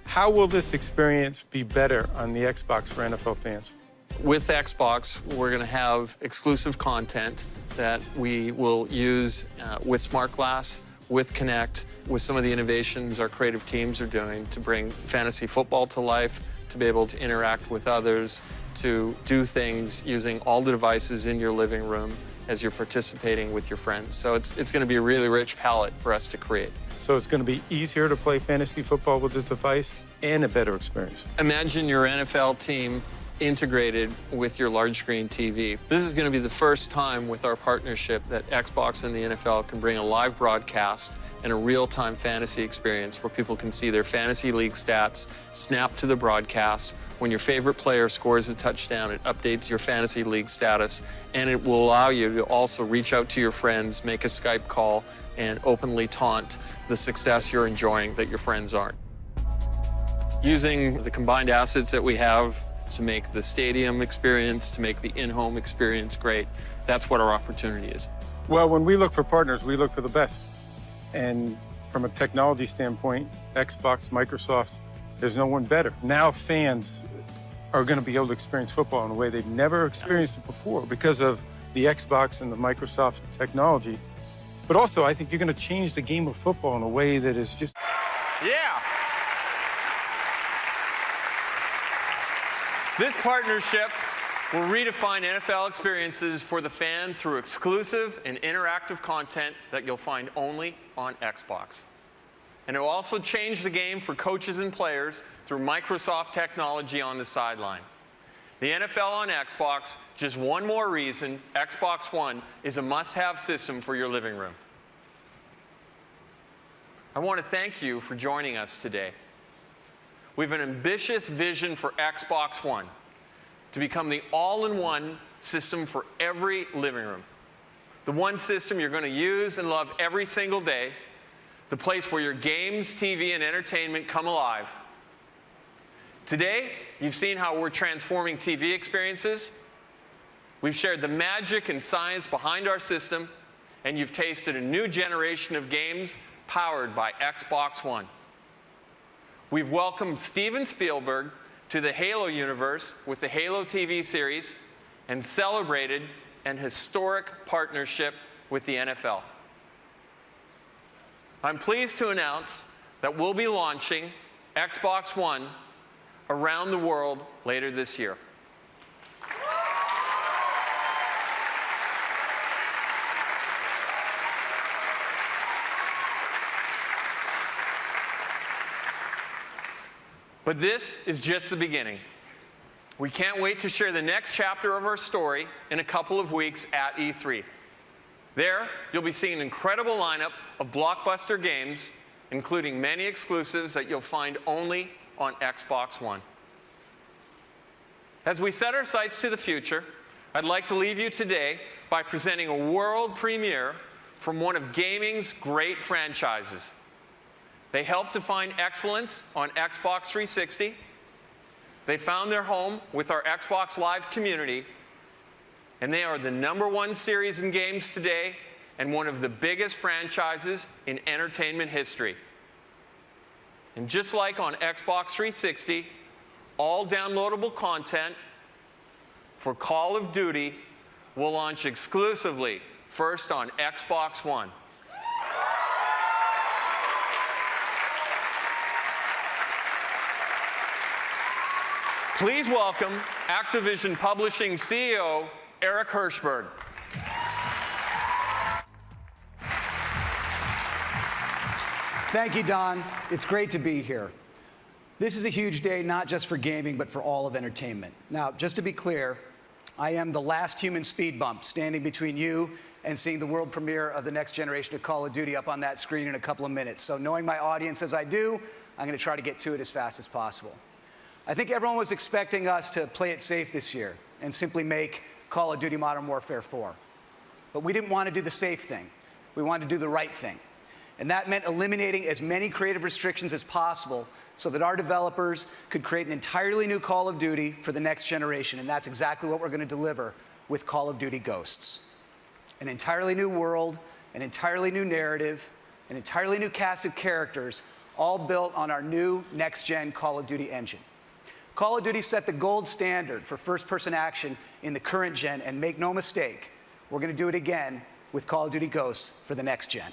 how will this experience be better on the Xbox for NFL fans? With Xbox, we're going to have exclusive content that we will use with Smart Glass, with Kinect, with some of the innovations our creative teams are doing to bring fantasy football to life, to be able to interact with others, to do things using all the devices in your living room as you're participating with your friends. So it's going to be a really rich palette for us to create. So it's going to be easier to play fantasy football with this device and a better experience. Imagine your NFL team integrated with your large screen TV. This is going to be the first time with our partnership that Xbox and the NFL can bring a live broadcast and a real-time fantasy experience where people can see their fantasy league stats snap to the broadcast. When your favorite player scores a touchdown, it updates your fantasy league status, and it will allow you to also reach out to your friends, make a Skype call, and openly taunt the success you're enjoying that your friends aren't. Using the combined assets that we have to make the stadium experience, to make the in-home experience great, that's what our opportunity is. Well, when we look for partners, we look for the best. And from a technology standpoint, Xbox, Microsoft, there's no one better. Now fans are going to be able to experience football in a way they've never experienced it before because of the Xbox and the Microsoft technology. But also, I think you're going to change the game of football in a way that is just... Yeah. This partnership will redefine NFL experiences for the fan through exclusive and interactive content that you'll find only on Xbox. And it will also change the game for coaches and players through Microsoft technology on the sideline. The NFL on Xbox, just one more reason Xbox One is a must-have system for your living room. I want to thank you for joining us today. We have an ambitious vision for Xbox One to become the all-in-one system for every living room. The one system you're going to use and love every single day, the place where your games, TV, and entertainment come alive. Today, you've seen how we're transforming TV experiences. We've shared the magic and science behind our system, and you've tasted a new generation of games powered by Xbox One. We've welcomed Steven Spielberg to the Halo universe with the Halo TV series and celebrated an historic partnership with the NFL. I'm pleased to announce that we'll be launching Xbox One around the world later this year. But this is just the beginning. We can't wait to share the next chapter of our story in a couple of weeks at E3. There, you'll be seeing an incredible lineup of blockbuster games, including many exclusives that you'll find only on Xbox One. As we set our sights to the future, I'd like to leave you today by presenting a world premiere from one of gaming's great franchises. They helped define excellence on Xbox 360. They found their home with our Xbox Live community, and they are the #1 series in games today and one of the biggest franchises in entertainment history. And just like on Xbox 360, all downloadable content for Call of Duty will launch exclusively first on Xbox One. Please welcome Activision Publishing CEO Eric Hirshberg. Thank you, Don. It's great to be here. This is a huge day, not just for gaming, but for all of entertainment. Now, just to be clear, I am the last human speed bump standing between you and seeing the world premiere of the next generation of Call of Duty up on that screen in a couple of minutes. So knowing my audience as I do, I'm going to try to get to it as fast as possible. I think everyone was expecting us to play it safe this year and simply make Call of Duty Modern Warfare 4. But we didn't want to do the safe thing. We wanted to do the right thing. And that meant eliminating as many creative restrictions as possible so that our developers could create an entirely new Call of Duty for the next generation. And that's exactly what we're going to deliver with Call of Duty Ghosts. An entirely new world, an entirely new narrative, an entirely new cast of characters, all built on our new next-gen Call of Duty engine. Call of Duty set the gold standard for first-person action in the current gen, and make no mistake, we're going to do it again with Call of Duty Ghosts for the next gen.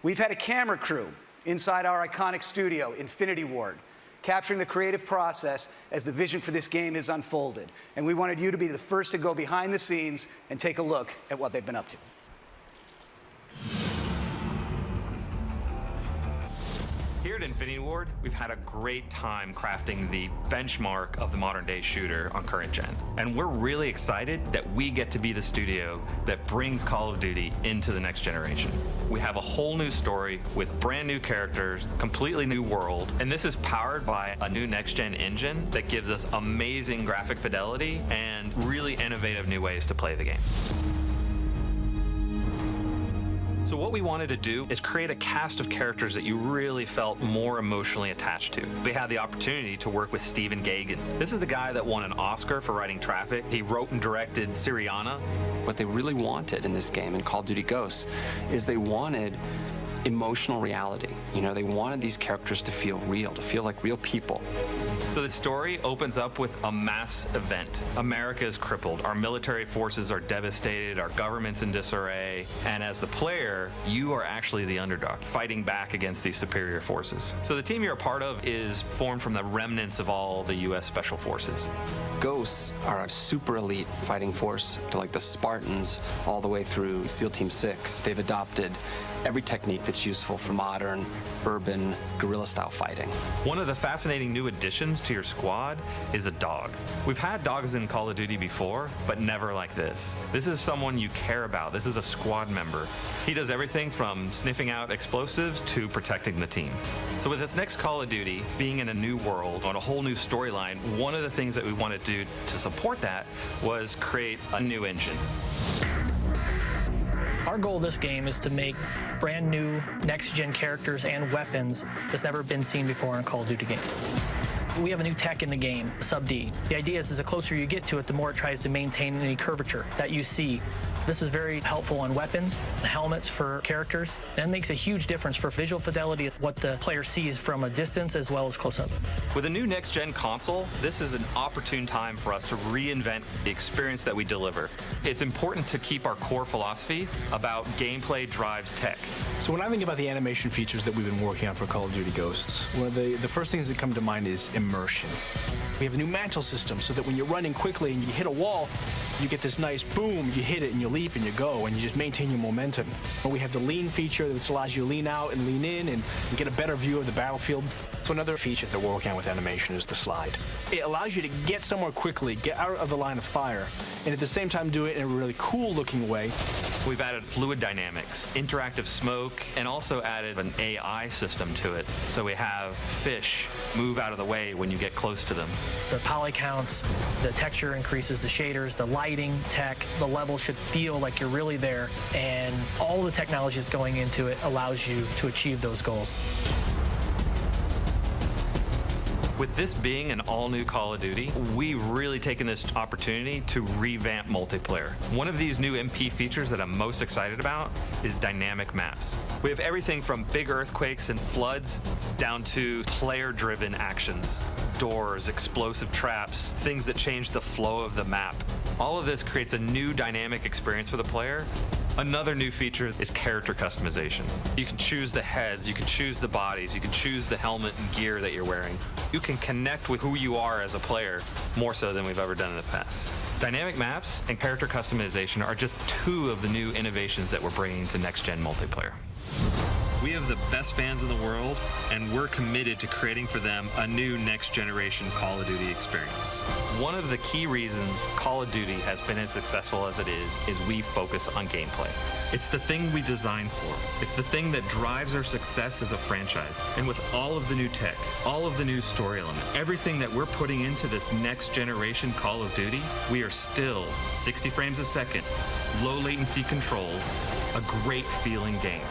We've had a camera crew inside our iconic studio, Infinity Ward, capturing the creative process as the vision for this game is unfolded. And we wanted you to be the first to go behind the scenes and take a look at what they've been up to. Here at Infinity Ward, we've had a great time crafting the benchmark of the modern day shooter on current gen. And we're really excited that we get to be the studio that brings Call of Duty into the next generation. We have a whole new story with brand new characters, completely new world, and this is powered by a new next gen engine that gives us amazing graphic fidelity and really innovative new ways to play the game. So what we wanted to do is create a cast of characters that you really felt more emotionally attached to. We had the opportunity to work with Stephen Gaghan. This is the guy that won an Oscar for writing Traffic. He wrote and directed Syriana. What they really wanted in this game, in Call of Duty Ghosts, is they wanted emotional reality. You know, they wanted these characters to feel real, to feel like real people. So So the story opens up with a mass event. America is crippled. Our military forces are devastated. Our government's in disarray. And as the player, you are actually the underdog, fighting back against these superior forces. So the team you're a part of is formed from the remnants of all the U.S. Special Forces. Ghosts are a super elite fighting force, to like the Spartans all the way through SEAL Team 6. They've adopted every technique that's useful for modern, urban, guerrilla-style fighting. One of the fascinating new additions to your squad is a dog. We've had dogs in Call of Duty before, but never like this. This is someone you care about. This is a squad member. He does everything from sniffing out explosives to protecting the team. So with this next Call of Duty, being in a new world, on a whole new storyline, one of the things that we wanted to do to support that was create a new engine. Our goal of this game is to make brand new next-gen characters and weapons that's never been seen before in a Call of Duty game. We have a new tech in the game, Sub-D. The idea is the closer you get to it, the more it tries to maintain any curvature that you see. This is very helpful on weapons, helmets for characters. That makes a huge difference for visual fidelity, what the player sees from a distance as well as close up. With a new next-gen console, this is an opportune time for us to reinvent the experience that we deliver. It's important to keep our core philosophies about gameplay drives tech. So when I think about the animation features that we've been working on for Call of Duty Ghosts, one of the first things that come to mind is immersion. We have a new mantle system so that when you're running quickly and you hit a wall, you get this nice boom, you hit it and you leap and you go and you just maintain your momentum. But we have the lean feature which allows you to lean out and lean in and get a better view of the battlefield. So another feature that we're working on with animation is the slide. It allows you to get somewhere quickly, get out of the line of fire, and at the same time do it in a really cool looking way. We've added fluid dynamics, interactive smoke, and also added an AI system to it. So we have fish move out of the way when you get close to them. The poly counts, the texture increases, the shaders, the lighting, tech, the level should feel like you're really there, and all the technology that's going into it allows you to achieve those goals. With this being an all-new Call of Duty, we've really taken this opportunity to revamp multiplayer. One of these new MP features that I'm most excited about is dynamic maps. We have everything from big earthquakes and floods down to player-driven actions, doors, explosive traps, things that change the flow of the map. All of this creates a new dynamic experience for the player. Another new feature is character customization. You can choose the heads, you can choose the bodies, you can choose the helmet and gear that you're wearing. You can connect with who you are as a player more so than we've ever done in the past. Dynamic maps and character customization are just two of the new innovations that we're bringing to next-gen multiplayer. We have the best fans in the world, and we're committed to creating for them a new next-generation Call of Duty experience. One of the key reasons Call of Duty has been as successful as it is we focus on gameplay. It's the thing we designed for. It's the thing that drives our success as a franchise. And with all of the new tech, all of the new story elements, everything that we're putting into this next-generation Call of Duty, we are still 60 frames a second, low latency controls, a great feeling game.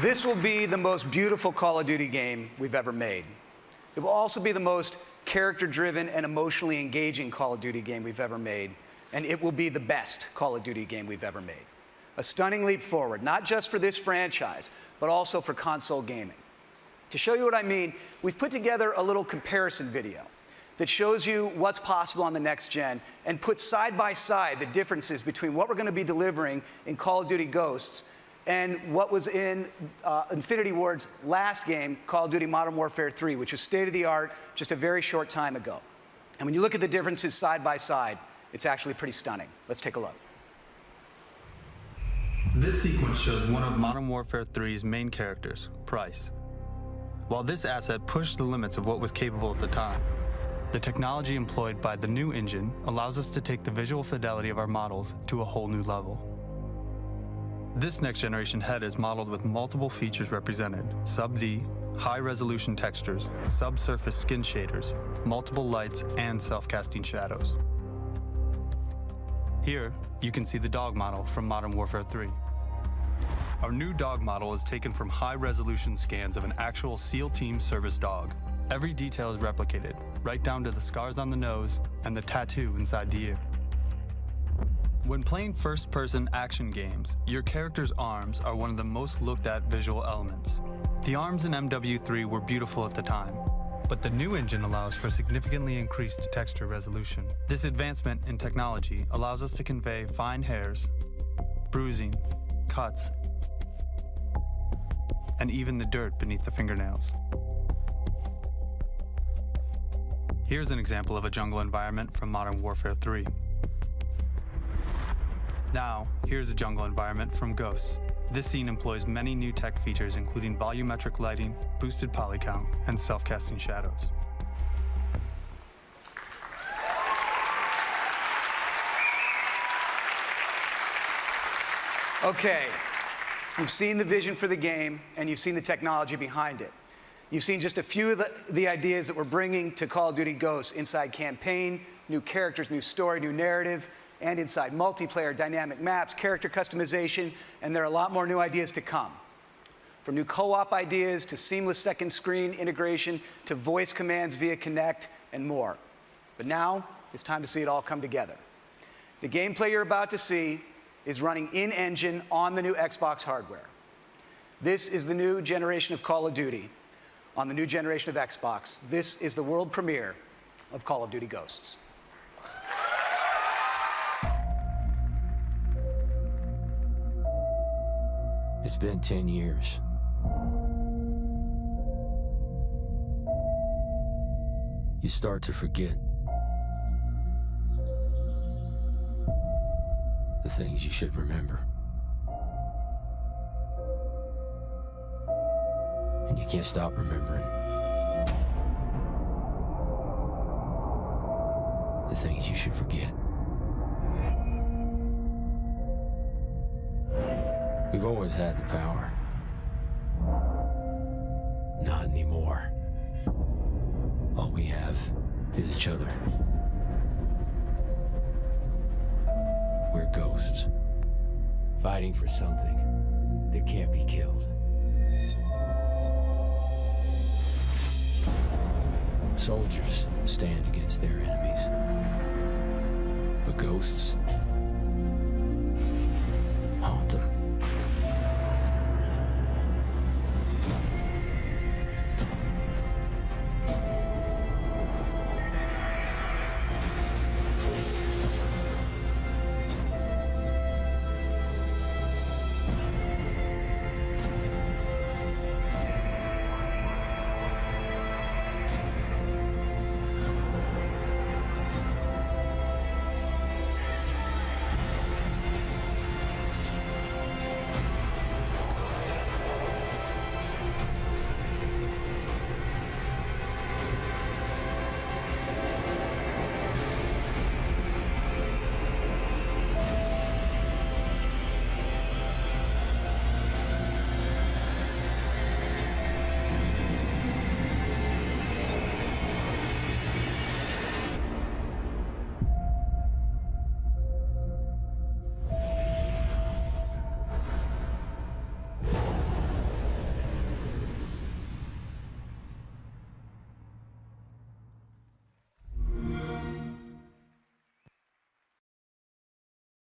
This will be the most beautiful Call of Duty game we've ever made. It will also be the most character-driven and emotionally engaging Call of Duty game we've ever made. And it will be the best Call of Duty game we've ever made. A stunning leap forward, not just for this franchise, but also for console gaming. To show you what I mean, we've put together a little comparison video that shows you what's possible on the next gen and puts side by side the differences between what we're going to be delivering in Call of Duty Ghosts and what was in Infinity Ward's last game, Call of Duty Modern Warfare 3, which was state-of-the-art just a very short time ago. And when you look at the differences side by side, it's actually pretty stunning. Let's take a look. This sequence shows one of Modern Warfare 3's main characters, Price. While this asset pushed the limits of what was capable at the time, the technology employed by the new engine allows us to take the visual fidelity of our models to a whole new level. This next-generation head is modeled with multiple features represented: Sub-D, high-resolution textures, subsurface skin shaders, multiple lights, and self-casting shadows. Here, you can see the dog model from Modern Warfare 3. Our new dog model is taken from high-resolution scans of an actual SEAL Team service dog. Every detail is replicated, right down to the scars on the nose and the tattoo inside the ear. When playing first-person action games, your character's arms are one of the most looked at visual elements. The arms in MW3 were beautiful at the time, but the new engine allows for significantly increased texture resolution. This advancement in technology allows us to convey fine hairs, bruising, cuts, and even the dirt beneath the fingernails. Here's an example of a jungle environment from Modern Warfare 3. Now, here's a jungle environment from Ghosts. This scene employs many new tech features, including volumetric lighting, boosted poly count, and self-casting shadows. Okay, you've seen the vision for the game, and you've seen the technology behind it. You've seen just a few of the ideas that we're bringing to Call of Duty Ghosts inside campaign, new characters, new story, new narrative, and inside multiplayer, dynamic maps, character customization, and there are a lot more new ideas to come. From new co-op ideas to seamless second screen integration to voice commands via Kinect and more. But now, it's time to see it all come together. The gameplay you're about to see is running in-engine on the new Xbox hardware. This is the new generation of Call of Duty on the new generation of Xbox. This is the world premiere of Call of Duty Ghosts. It's been 10 years. You start to forget the things you should remember. And you can't stop remembering the things you should forget. We've always had the power. Not anymore. All we have is each other. We're ghosts, fighting for something that can't be killed. Soldiers stand against their enemies, but ghosts haunt them.